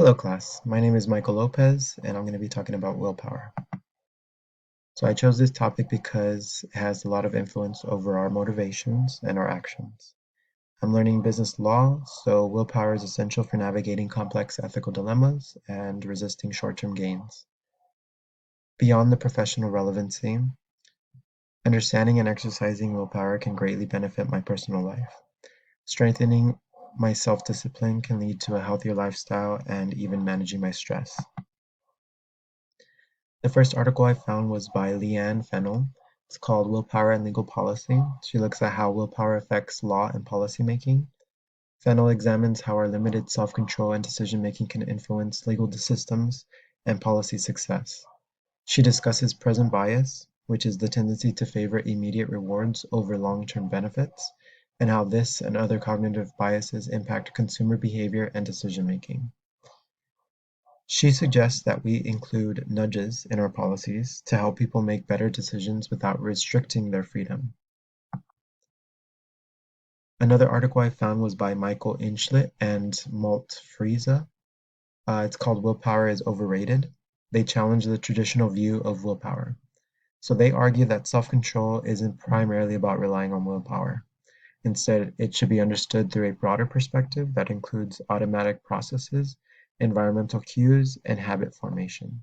Hello class, my name is Michael Lopez and I'm going to be talking about willpower. So I chose this topic because it has a lot of influence over our motivations and our actions. I'm learning business law, so willpower is essential for navigating complex ethical dilemmas and resisting short-term gains. Beyond the professional relevancy, understanding and exercising willpower can greatly benefit my personal life. Strengthening my self-discipline can lead to a healthier lifestyle and even managing my stress. The first article I found was by Leanne Fennell. It's called Willpower and Legal Policy. She looks at how willpower affects law and policy making. Fennell examines how our limited self-control and decision-making can influence legal systems and policy success. She discusses present bias, which is the tendency to favor immediate rewards over long-term benefits, and how this and other cognitive biases impact consumer behavior and decision-making. She suggests that we include nudges in our policies to help people make better decisions without restricting their freedom. Another article I found was by Michael Inchlet and Malt Friese. It's called Willpower is Overrated. They challenge the traditional view of willpower. So they argue that self-control isn't primarily about relying on willpower. Instead, it should be understood through a broader perspective that includes automatic processes, environmental cues, and habit formation.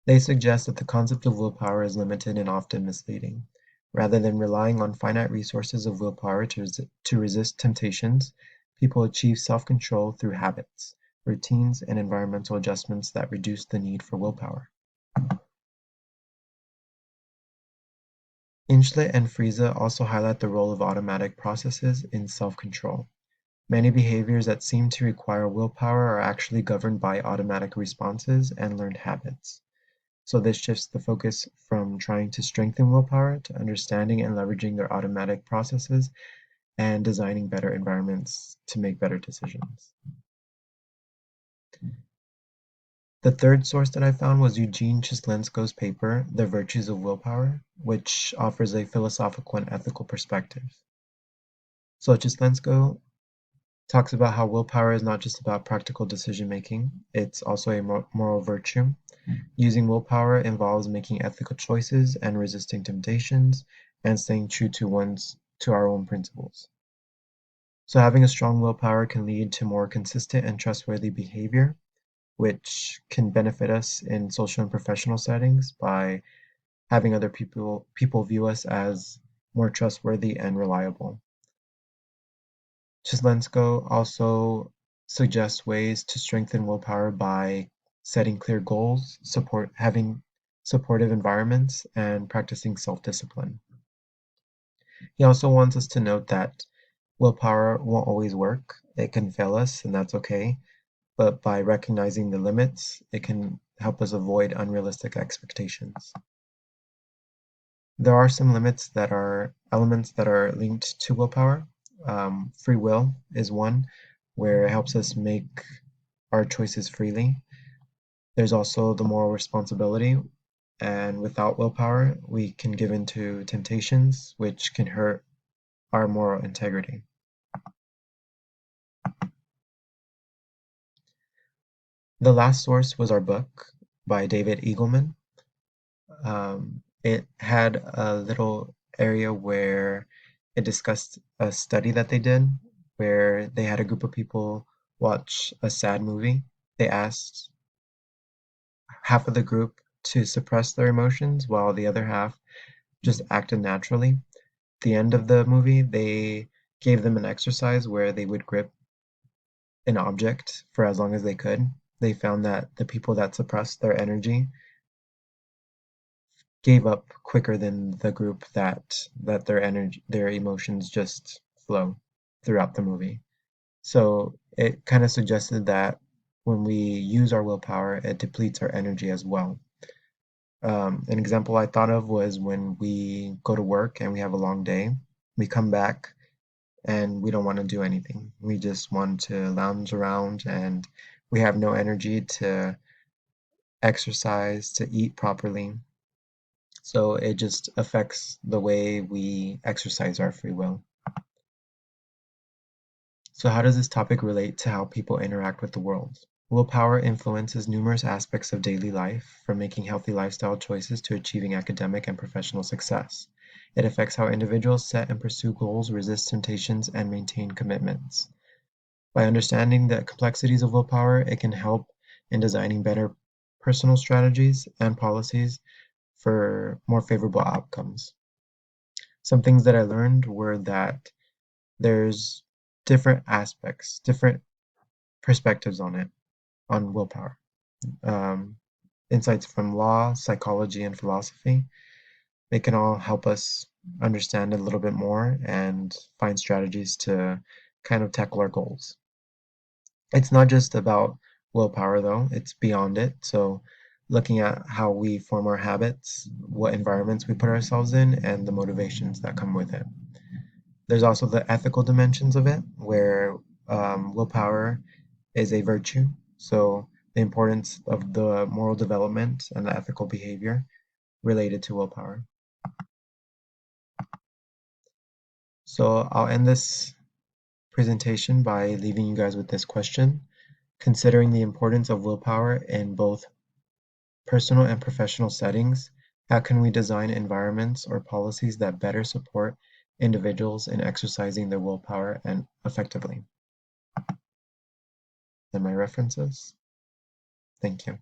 They suggest that the concept of willpower is limited and often misleading. Rather than relying on finite resources of willpower to resist temptations, people achieve self-control through habits, routines, and environmental adjustments that reduce the need for willpower. Inchlet and Friese also highlight the role of automatic processes in self-control. Many behaviors that seem to require willpower are actually governed by automatic responses and learned habits. So this shifts the focus from trying to strengthen willpower to understanding and leveraging their automatic processes and designing better environments to make better decisions. The third source that I found was Eugene Chislensko's paper, The Virtues of Willpower, which offers a philosophical and ethical perspective. So Chislensko talks about how willpower is not just about practical decision making, it's also a moral virtue. Using willpower involves making ethical choices and resisting temptations and staying true to our own principles. So having a strong willpower can lead to more consistent and trustworthy behavior, which can benefit us in social and professional settings by having other people view us as more trustworthy and reliable. Chislensko also suggests ways to strengthen willpower by setting clear goals, having supportive environments, and practicing self-discipline. He also wants us to note that willpower won't always work. It can fail us, and that's okay. But by recognizing the limits, it can help us avoid unrealistic expectations. There are some elements that are linked to willpower. Free will is one, where it helps us make our choices freely. There's also the moral responsibility, and without willpower, we can give in to temptations, which can hurt our moral integrity. The last source was our book by David Eagleman. It had a little area where it discussed a study that they did where they had a group of people watch a sad movie. They asked half of the group to suppress their emotions while the other half just acted naturally. At the end of the movie, they gave them an exercise where they would grip an object for as long as they could. They found that the people that suppressed their energy gave up quicker than the group that let their emotions just flow throughout the movie. So it kind of suggested that when we use our willpower, it depletes our energy as well. An example I thought of was when we go to work and we have a long day, we come back and we don't want to do anything. We just want to lounge around and we have no energy to exercise, to eat properly. So it just affects the way we exercise our free will. So how does this topic relate to how people interact with the world? Willpower influences numerous aspects of daily life, from making healthy lifestyle choices to achieving academic and professional success. It affects how individuals set and pursue goals, resist temptations, and maintain commitments. By understanding the complexities of willpower, it can help in designing better personal strategies and policies for more favorable outcomes. Some things that I learned were that there's different aspects, different perspectives on it, on willpower. Um, Insights from law, psychology, and philosophy. They can all help us understand a little bit more and find strategies to kind of tackle our goals. It's not just about willpower, though, it's beyond it. So, looking at how we form our habits, what environments we put ourselves in, and the motivations that come with it. There's also the ethical dimensions of it, where willpower is a virtue. So, the importance of the moral development and the ethical behavior related to willpower. So, I'll end this presentation by leaving you guys with this question. Considering the importance of willpower in both personal and professional settings, how can we design environments or policies that better support individuals in exercising their willpower and effectively? And my references. Thank you.